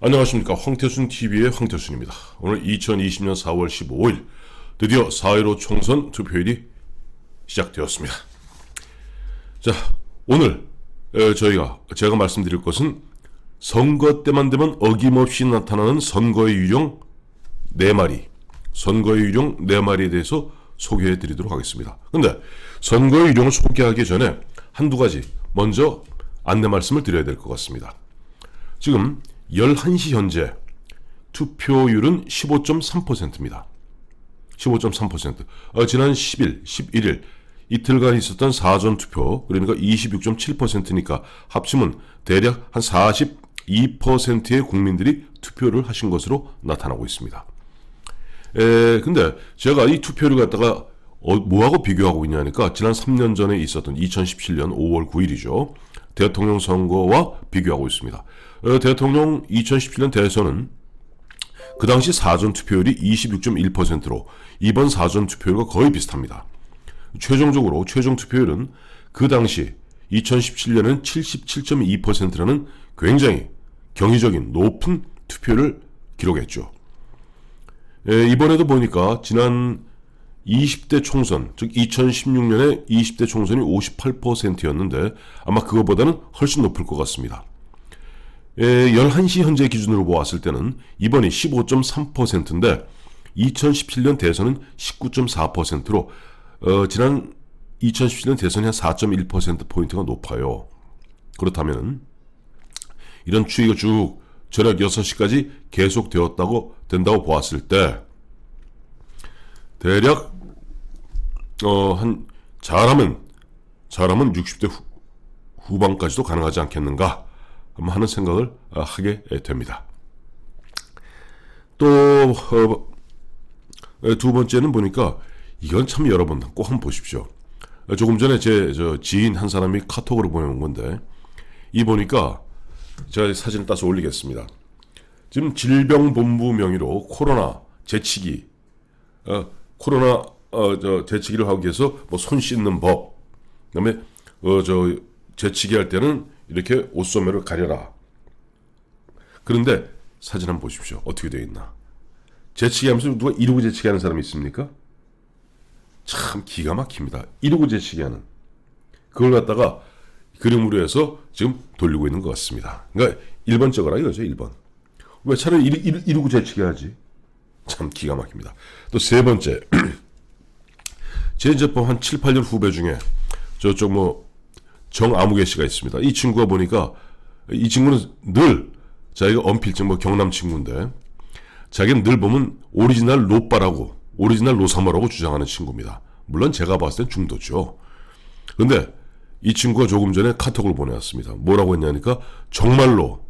안녕하십니까. 황태순TV의 황태순입니다. 오늘 2020년 4월 15일 드디어 4.15 총선 투표일이 시작되었습니다. 자, 오늘 제가 말씀드릴 것은 선거 때만 되면 어김없이 나타나는 선거의 유령 4마리, 선거의 유령 4마리에 대해서 소개해 드리도록 하겠습니다. 근데 선거의 유령을 소개하기 전에 한두 가지 먼저 안내 말씀을 드려야 될 것 같습니다. 지금 11시 현재 투표율은 15.3%입니다. 15.3%. 지난 10일, 11일 이틀간 있었던 사전투표, 그러니까 26.7%니까 합치면 대략 한 42%의 국민들이 투표를 하신 것으로 나타나고 있습니다. 근데 제가 이 투표를 갖다가 뭐하고 비교하고 있냐니까 지난 3년 전에 있었던 2017년 5월 9일이죠. 대통령 선거와 비교하고 있습니다. 대통령 2017년 대선은 그 당시 사전투표율이 26.1%로 이번 사전투표율과 거의 비슷합니다. 최종적으로 최종 투표율은 그 당시 2017년은 77.2%라는 굉장히 경이적인 높은 투표를 기록했죠. 이번에도 보니까 지난 20대 총선, 즉 2016년에 20대 총선이 58%였는데 아마 그거보다는 훨씬 높을 것 같습니다. 11시 현재 기준으로 보았을 때는 이번이 15.3%인데 2017년 대선은 19.4%로 지난 2017년 대선이 한 4.1%포인트가 높아요. 그렇다면 이런 추이가 쭉 저녁 6시까지 된다고 보았을 때 대략 잘하면 60대 후반까지도 가능하지 않겠는가 하는 생각을 하게 됩니다. 또 두 번째는 보니까 이건 참 여러분 꼭 한번 보십시오. 조금 전에 제 지인 한 사람이 카톡으로 보내온 건데 이 보니까 제가 사진을 따서 올리겠습니다. 지금 질병본부 명의로 코로나 재치기 재치기를 하기 위해서 뭐 손 씻는 법, 그다음에 재치기 할 때는 이렇게 옷소매를 가려라. 그런데 사진 한번 보십시오. 어떻게 되어 있나? 재치기 하면서 누가 이러고 재치기 하는 사람이 있습니까? 참 기가 막힙니다. 이러고 재치기 하는. 그걸 갖다가 그림으로 해서 지금 돌리고 있는 것 같습니다. 그러니까 1번 적어라 이거죠. 1번. 왜 차라리 이러고 재치기 하지? 참 기가 막힙니다. 또 세 번째. 제 이제 한 7, 8년 후배 중에 저쪽 정아무개 씨가 있습니다. 이 친구가 보니까 이 친구는 늘 자기가 언필증 경남 친구인데 자기는 늘 보면 오리지널 로빠라고 오리지널 로사마라고 주장하는 친구입니다. 물론 제가 봤을 땐 중도죠. 근데 이 친구가 조금 전에 카톡을 보내왔습니다. 뭐라고 했냐니까 정말로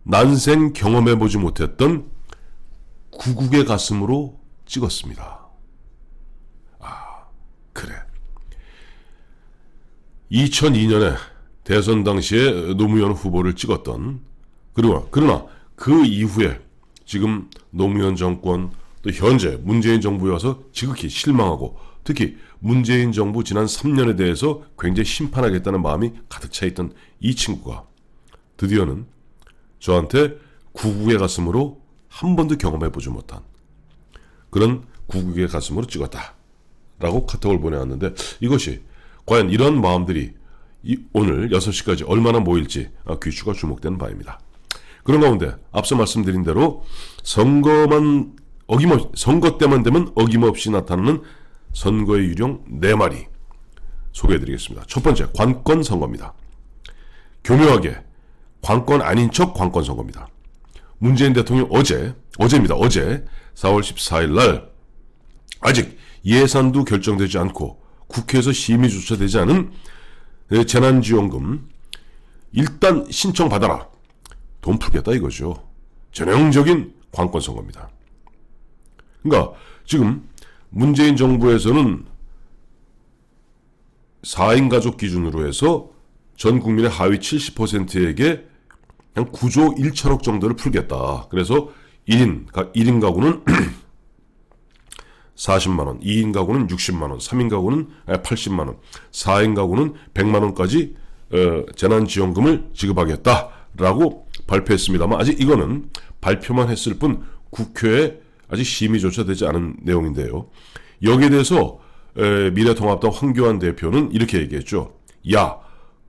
난생 경험해보지 못했던 구국의 가슴으로 찍었습니다. 그래. 2002년에 대선 당시에 노무현 후보를 찍었던 그러나 그 이후에 지금 노무현 정권 또 현재 문재인 정부에 와서 지극히 실망하고 특히 문재인 정부 지난 3년에 대해서 굉장히 심판하겠다는 마음이 가득 차 있던 이 친구가 드디어는 저한테 구국의 가슴으로 한 번도 경험해보지 못한 그런 구국의 가슴으로 찍었다 라고 카톡을 보내왔는데 이것이 과연 이런 마음들이 오늘 6시까지 얼마나 모일지 귀추가 주목되는 바입니다. 그런 가운데 앞서 말씀드린 대로 선거 때만 되면 어김없이 나타나는 선거의 유령 4마리 소개해드리겠습니다. 첫 번째 관건 선거입니다. 교묘하게 관건 아닌 척 관건 선거입니다. 문재인 대통령 어제입니다. 어제 4월 14일 날 아직 예산도 결정되지 않고 국회에서 심의조차 되지 않은 재난지원금 일단 신청받아라. 돈 풀겠다 이거죠. 전형적인 관건선거입니다. 그러니까 지금 문재인 정부에서는 4인 가족 기준으로 해서 전 국민의 하위 70%에게 한 9조 1천억 정도를 풀겠다. 그래서 1인 가구는 40만원, 2인 가구는 60만원, 3인 가구는 80만원, 4인 가구는 100만원까지 재난지원금을 지급하겠다라고 발표했습니다만 아직 이거는 발표만 했을 뿐 국회에 아직 심의조차 되지 않은 내용인데요. 여기에 대해서 미래통합당 황교안 대표는 이렇게 얘기했죠. 야,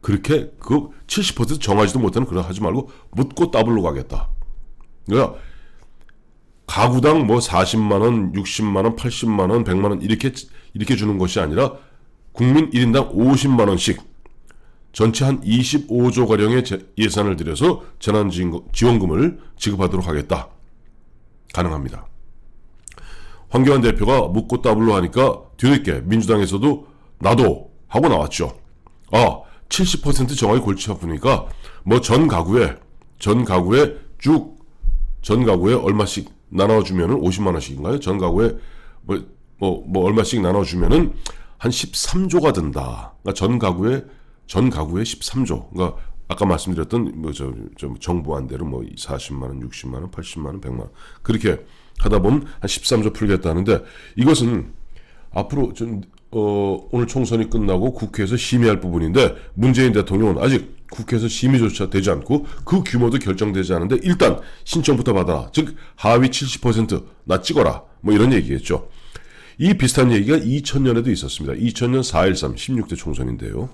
그렇게 그 70% 정하지도 못하는 그런 하지 말고 묻고 따블로 가겠다. 그러니까 가구당 뭐 40만 원, 60만 원, 80만 원, 100만 원 이렇게 주는 것이 아니라 국민 1인당 50만 원씩 전체 한 25조 가량의 예산을 들여서 재난지원금을 지급하도록 하겠다. 가능합니다. 황교안 대표가 묻고 따블로 하니까 뒤늦게 민주당에서도 나도 하고 나왔죠. 70% 정하기 골치 아프니까 뭐 전 가구에 얼마씩 나눠주면은 50만 원씩인가요? 전 가구에 뭐 얼마씩 나눠주면은 한 13조가 든다. 그러니까 전 가구에 13조. 그러니까 아까 말씀드렸던 정부 안대로 뭐 40만 원, 60만 원, 80만 원, 100만 원 그렇게 하다 보면 한 13조 풀겠다는데 이것은 앞으로 오늘 총선이 끝나고 국회에서 심의할 부분인데 문재인 대통령은 아직 국회에서 심의조차 되지 않고 그 규모도 결정되지 않은데 일단 신청부터 받아라. 즉 하위 70% 찍어라. 뭐 이런 얘기겠죠. 이 비슷한 얘기가 2000년에도 있었습니다. 2000년 4.13 16대 총선인데요.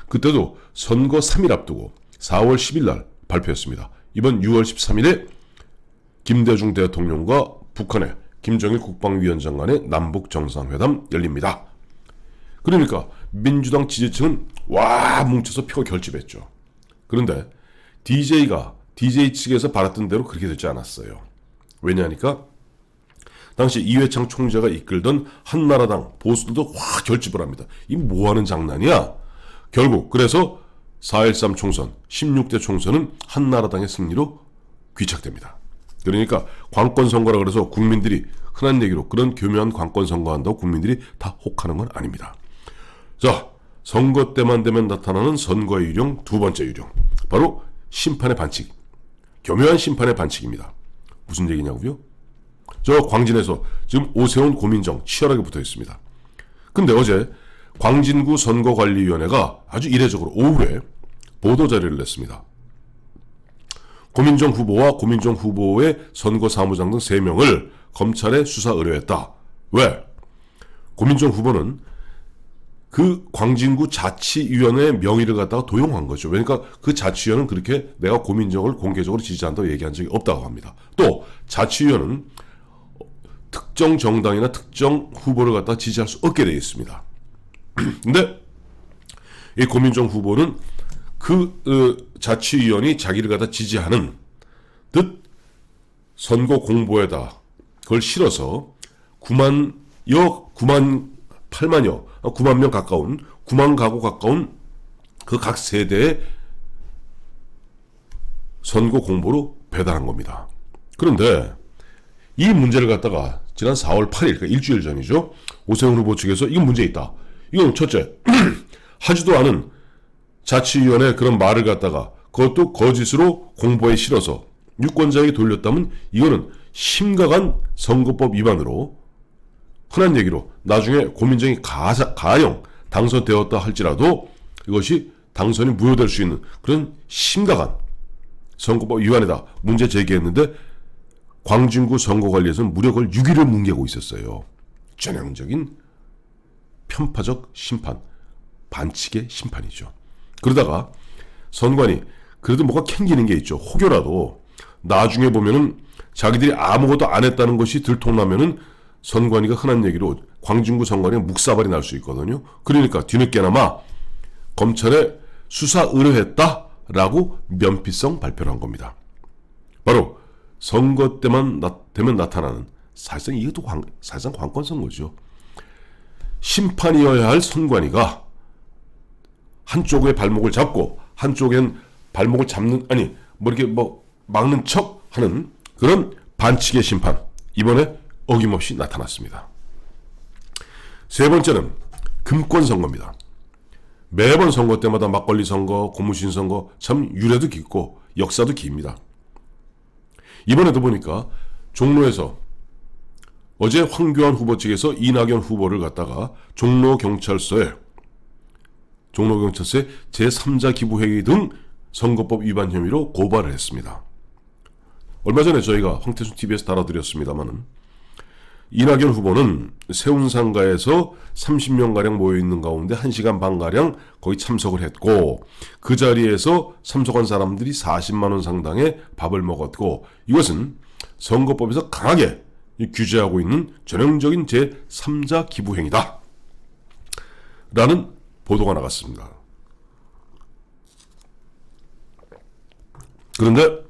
그때도 선거 3일 앞두고 4월 10일 날 발표했습니다. 이번 6월 13일에 김대중 대통령과 북한의 김정일 국방위원장 간의 남북 정상회담 열립니다. 그러니까 민주당 지지층은 와 뭉쳐서 표 결집했죠. 그런데 DJ 측에서 바랐던 대로 그렇게 되지 않았어요. 왜냐하니까 당시 이회창 총재가 이끌던 한나라당 보수들도 확 결집을 합니다. 이 뭐하는 장난이야? 결국 그래서 4.13 총선, 16대 총선은 한나라당의 승리로 귀착됩니다. 그러니까 관권선거라 그래서 국민들이 흔한 얘기로 그런 교묘한 관권선거 한다고 국민들이 다 혹하는 건 아닙니다. 자, 선거 때만 되면 나타나는 선거의 유령, 두 번째 유령. 바로 심판의 반칙. 교묘한 심판의 반칙입니다. 무슨 얘기냐고요? 저 광진에서 지금 오세훈 고민정 치열하게 붙어 있습니다. 근데 어제 광진구 선거관리위원회가 아주 이례적으로 오후에 보도자료를 냈습니다. 고민정 후보와 고민정 후보의 선거사무장 등 3명을 검찰에 수사 의뢰했다. 왜? 고민정 후보는 그 광진구 자치위원회 명의를 갖다가 도용한 거죠. 그러니까 그 자치위원은 그렇게 내가 고민정을 공개적으로 지지한다고 얘기한 적이 없다고 합니다. 또 자치위원은 특정 정당이나 특정 후보를 갖다가 지지할 수 없게 되어 있습니다. 근데 이 고민정 후보는 그 자치위원이 자기를 갖다 지지하는 듯 선거 공보에다 그걸 실어서 9만 명 가까운 9만 가구 가까운 그 각 세대의 선거 공보로 배달한 겁니다. 그런데 이 문제를 갖다가 지난 4월 8일 그러니까 일주일 전이죠. 오세훈 후보 측에서 이건 문제 있다. 이건 첫째 하지도 않은 자치위원회 그런 말을 갖다가 그것도 거짓으로 공보에 실어서 유권자에게 돌렸다면 이거는 심각한 선거법 위반으로 흔한 얘기로 나중에 고민정이 가령 당선되었다 할지라도 이것이 당선이 무효될 수 있는 그런 심각한 선거법 위반이다 문제 제기했는데 광진구 선거관리에서는 무려 그걸 6일을 뭉개고 있었어요. 전형적인 편파적 심판, 반칙의 심판이죠. 그러다가 선관위 그래도 뭐가 캥기는 게 있죠. 혹여라도 나중에 보면은 자기들이 아무것도 안 했다는 것이 들통나면은 선관위가 흔한 얘기로 광진구 선관위에 묵사발이 날 수 있거든요. 그러니까 뒤늦게나마 검찰에 수사 의뢰했다라고 면피성 발표를 한 겁니다. 바로 선거 때만 되면 나타나는 사실상 이것도 사실상 관권 선거죠. 심판이어야 할 선관위가 한쪽의 발목을 잡고 한쪽엔 발목을 잡는 이렇게 막는 척 하는 그런 반칙의 심판 이번에 어김없이 나타났습니다. 세 번째는 금권 선거입니다. 매번 선거 때마다 막걸리 선거, 고무신 선거 참 유래도 깊고 역사도 깁니다. 이번에도 보니까 종로에서 어제 황교안 후보 측에서 이낙연 후보를 갖다가 종로경찰서에 제3자 기부회의 등 선거법 위반 혐의로 고발을 했습니다. 얼마 전에 저희가 황태순 TV에서 다뤄드렸습니다만은 이낙연 후보는 세운상가에서 30명가량 모여있는 가운데 1시간 반가량 거의 참석을 했고 그 자리에서 참석한 사람들이 40만 원 상당의 밥을 먹었고 이것은 선거법에서 강하게 규제하고 있는 전형적인 제3자 기부행위다 라는 보도가 나갔습니다. 그런데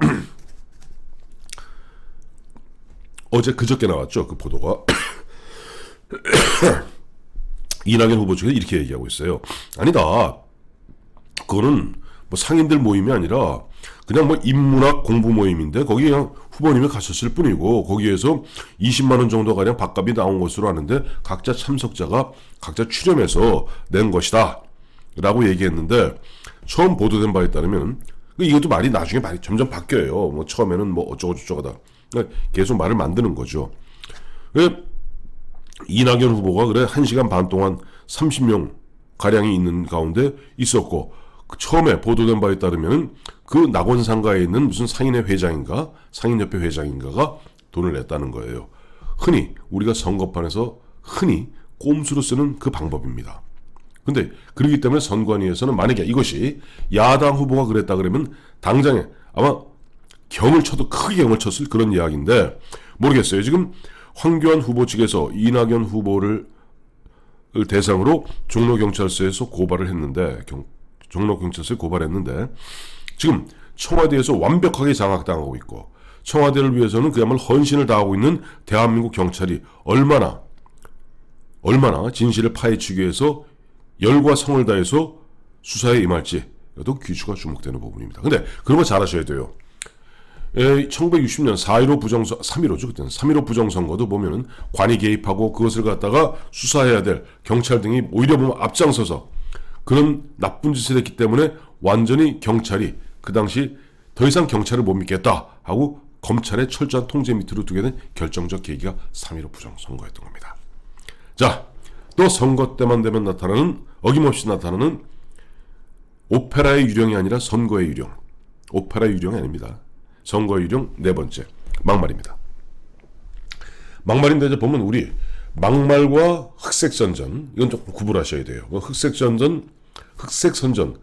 어제 그저께 나왔죠. 그 보도가. 이낙연 후보 측에서 이렇게 얘기하고 있어요. 아니다. 그거는 뭐 상인들 모임이 아니라 그냥 뭐 인문학 공부 모임인데 거기 그냥 후보님이 가셨을 뿐이고 거기에서 20만 원 정도 가량 밥값이 나온 것으로 아는데 각자 참석자가 각자 출연해서 낸 것이다 라고 얘기했는데 처음 보도된 바에 따르면 이것도 말이 나중에 말이 점점 바뀌어요. 뭐 처음에는 뭐 어쩌고 저쩌고다. 계속 말을 만드는 거죠. 이낙연 후보가 그래 1시간 반 동안 30명 가량이 있는 가운데 있었고 처음에 보도된 바에 따르면 그 낙원상가에 있는 무슨 상인회 회장인가 상인협회 회장인가가 돈을 냈다는 거예요. 흔히 우리가 선거판에서 흔히 꼼수로 쓰는 그 방법입니다. 근데 그렇기 때문에 선관위에서는 만약에 이것이 야당 후보가 그랬다 그러면 당장에 아마 경을 쳐도 크게 경을 쳤을 그런 이야기인데 모르겠어요. 지금 황교안 후보 측에서 이낙연 후보를 대상으로 종로경찰서에서 고발을 했는데 종로경찰서에 고발했는데 지금 청와대에서 완벽하게 장악당하고 있고 청와대를 위해서는 그야말로 헌신을 다하고 있는 대한민국 경찰이 얼마나 진실을 파헤치기 위해서 열과 성을 다해서 수사에 임할지도 귀추가 주목되는 부분입니다. 근데 그런 거 잘 하셔야 돼요. 1960년 4.15 부정선 3.15죠 그때는 3.15 부정선거도 보면은 관이 개입하고 그것을 갖다가 수사해야 될 경찰 등이 오히려 보면 앞장서서 그런 나쁜 짓을 했기 때문에 완전히 경찰이 그 당시 더 이상 경찰을 못 믿겠다 하고 검찰의 철저한 통제 밑으로 두게 된 결정적 계기가 3.15 부정선거였던 겁니다. 자, 또 선거 때만 되면 나타나는 어김없이 나타나는 오페라의 유령이 아니라 선거의 유령. 오페라의 유령이 아닙니다. 선거의 유령 네 번째 막말입니다. 막말인데 이제 보면 우리 막말과 흑색선전 이건 조금 구분하셔야 돼요. 흑색선전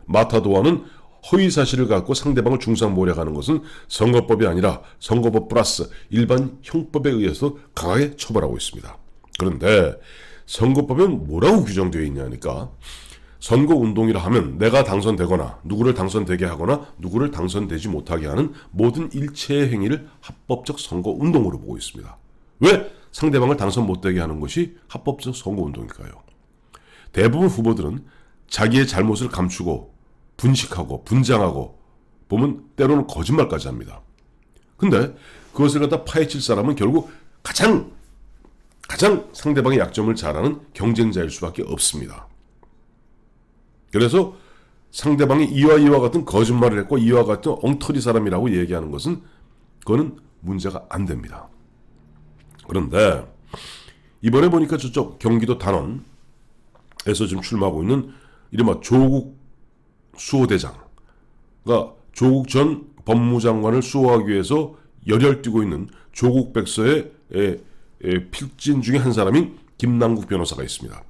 마타도와는 허위사실을 갖고 상대방을 중상모략하는 것은 선거법이 아니라 선거법 플러스 일반 형법에 의해서 강하게 처벌하고 있습니다. 그런데 선거법은 뭐라고 규정되어 있냐니까 선거운동이라 하면 내가 당선되거나 누구를 당선되게 하거나 누구를 당선되지 못하게 하는 모든 일체의 행위를 합법적 선거운동으로 보고 있습니다. 왜 상대방을 당선 못되게 하는 것이 합법적 선거운동일까요? 대부분 후보들은 자기의 잘못을 감추고 분식하고 분장하고 보면 때로는 거짓말까지 합니다. 근데 그것을 갖다 파헤칠 사람은 결국 가장 상대방의 약점을 잘 아는 경쟁자일 수밖에 없습니다. 그래서 상대방이 이와 같은 거짓말을 했고 이와 같은 엉터리 사람이라고 얘기하는 것은 그거는 문제가 안 됩니다. 그런데 이번에 보니까 저쪽 경기도 단원에서 지금 출마하고 있는 이른바 조국 수호대장 그러니까 조국 전 법무장관을 수호하기 위해서 열혈 뛰고 있는 조국 백서의 필진 중에 한 사람인 김남국 변호사가 있습니다.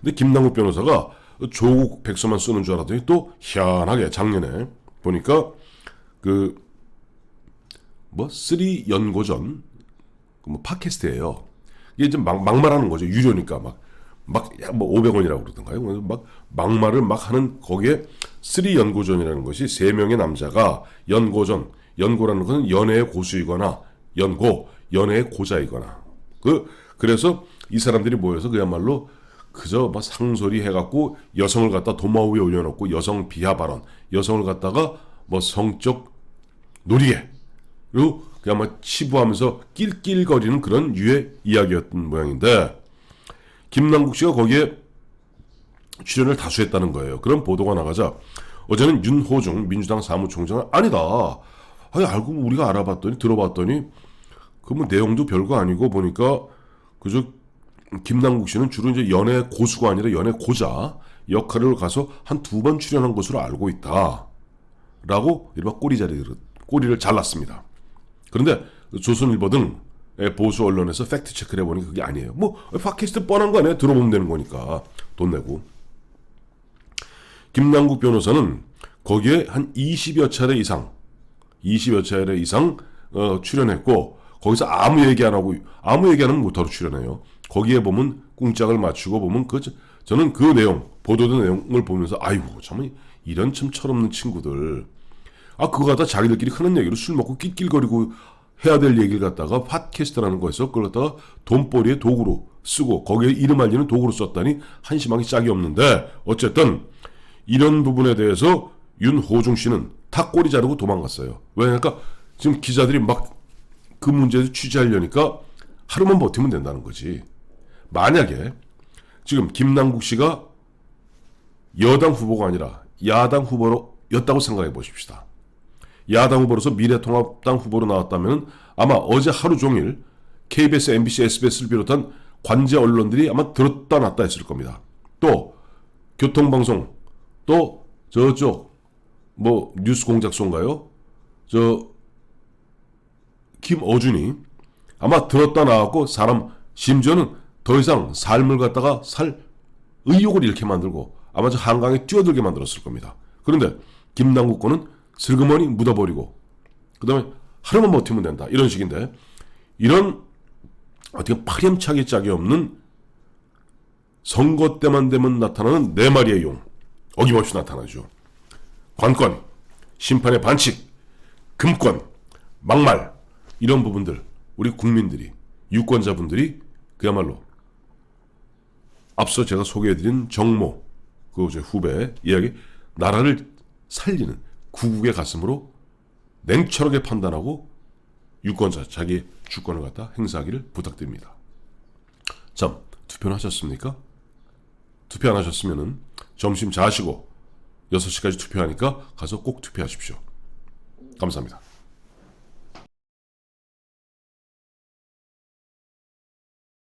근데 김남국 변호사가 조국 백서만 쓰는 줄 알았더니 또 희한하게 작년에 보니까 쓰리 연고전 팟캐스트예요. 이게 이제 막말하는 거죠. 유료니까 막 500원이라고 그러던가요. 막 막말을 막 하는 거기에 쓰리 연고전이라는 것이 세 명의 남자가 연고라는 것은 연애의 고수이거나 연애의 고자이거나 그래서 이 사람들이 모여서 그야말로 그저 막 상소리 해갖고 여성을 갖다 도마 위에 올려놓고 여성 비하 발언, 여성을 갖다가 뭐 성적 놀이에 그리고 그냥 막 치부하면서 낄낄거리는 그런 유의 이야기였던 모양인데 김남국 씨가 거기에 출연을 다수 했다는 거예요. 그런 보도가 나가자 어제는 윤호중 민주당 사무총장은 아니다. 알고 우리가 알아봤더니 들어봤더니 그 뭐 내용도 별거 아니고 보니까 그저 김남국 씨는 주로 이제 연애 고수가 아니라 연애 고자 역할을 가서 한 2번 출연한 것으로 알고 있다. 라고 이른바 꼬리를 잘랐습니다. 그런데 조선일보 등의 보수 언론에서 팩트 체크를 해보니 그게 아니에요. 뭐 팟캐스트 뻔한 거 아니에요. 들어보면 되는 거니까 돈 내고. 김남국 변호사는 거기에 한 20여 차례 이상 출연했고 거기서 아무 얘기 안 하면 못하러 출연해요. 거기에 보면 꿍짝을 맞추고 보면 저는 그 내용 보도된 내용을 보면서 아이고 참 이런 참 철없는 친구들 그거 갖다 자기들끼리 하는 얘기로 술 먹고 낄낄거리고 해야 될 얘기를 갖다가 팟캐스트라는 거에서 그걸 갖다가 돈벌이의 도구로 쓰고 거기에 이름 알리는 도구로 썼다니 한심하기 짝이 없는데 어쨌든 이런 부분에 대해서 윤호중 씨는 다 꼬리 자르고 도망갔어요. 왜냐니까 지금 기자들이 막 그 문제에서 취재하려니까 하루만 버티면 된다는 거지. 만약에 지금 김남국 씨가 여당 후보가 아니라 야당 후보였다고 생각해 보십시다. 야당 후보로서 미래통합당 후보로 나왔다면 아마 어제 하루 종일 KBS, MBC, SBS를 비롯한 관제 언론들이 아마 들었다 놨다 했을 겁니다. 또 교통방송, 또 저쪽 뭐 뉴스 공작소인가요? 김어준이 아마 들었다 나왔고 사람 심지어는 더 이상 삶을 갖다가 살 의욕을 잃게 만들고 아마 저 한강에 뛰어들게 만들었을 겁니다. 그런데 김남국 거는 슬그머니 묻어버리고 그 다음에 하루만 버티면 된다 이런 식인데 이런 어떻게 파렴치하게 짝이 없는 선거 때만 되면 나타나는 네 마리의 용 어김없이 나타나죠. 관권, 심판의 반칙, 금권, 막말 이런 부분들 우리 국민들이 유권자분들이 그야말로 앞서 제가 소개해드린 정모 제 후배 이야기 나라를 살리는 구국의 가슴으로 냉철하게 판단하고 유권자 자기 주권을 갖다 행사하기를 부탁드립니다. 참 투표는 하셨습니까? 투표 안 하셨으면은 점심 자시고 6시까지 투표하니까 가서 꼭 투표하십시오. 감사합니다.